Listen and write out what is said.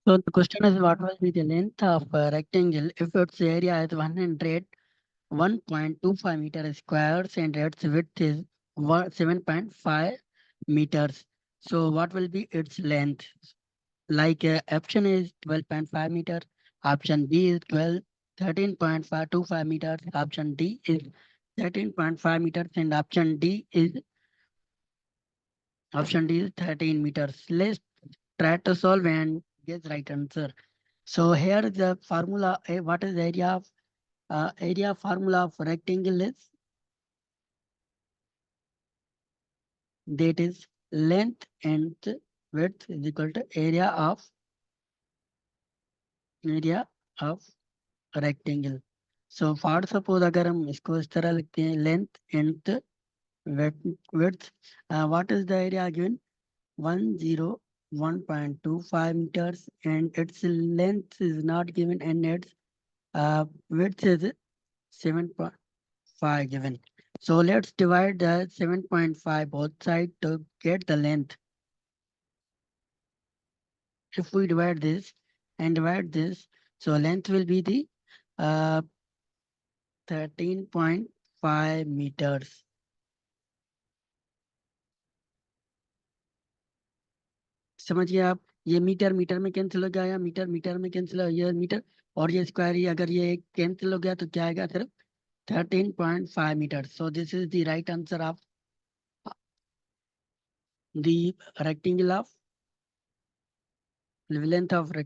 So the question is, what will be the length of a rectangle if its area is 101.25 meters squares and its width is 7.5 meters. So what will be its length? Like option is 12.5 meter, option B is 13.525 meters, option D is 13.5 meters, and option D is 13 meters. Let's try to solve and guess right answer. So here is the formula. What is the area formula of rectangle is, that is length and width is equal to area of rectangle. So for suppose अगर हम इसको इस तरह लिखते हैं length and width, what is the area given? 101.25 meters, and its length is not given, and its width is 7.5 given. So let's divide the 7.5 both sides to get the length. If we divide this and divide this, so length will be the uh, 13.5 meters. समझिए आप, ये metre metre में cancel हो गया, metre metre में cancel हो गया, metre और ये स्क्वायर, ये अगर ये कैंसिल हो गया तो क्या आएगा? सिर्फ 13.5 meters. So this is the right answer of the rectangle of length of rectangle.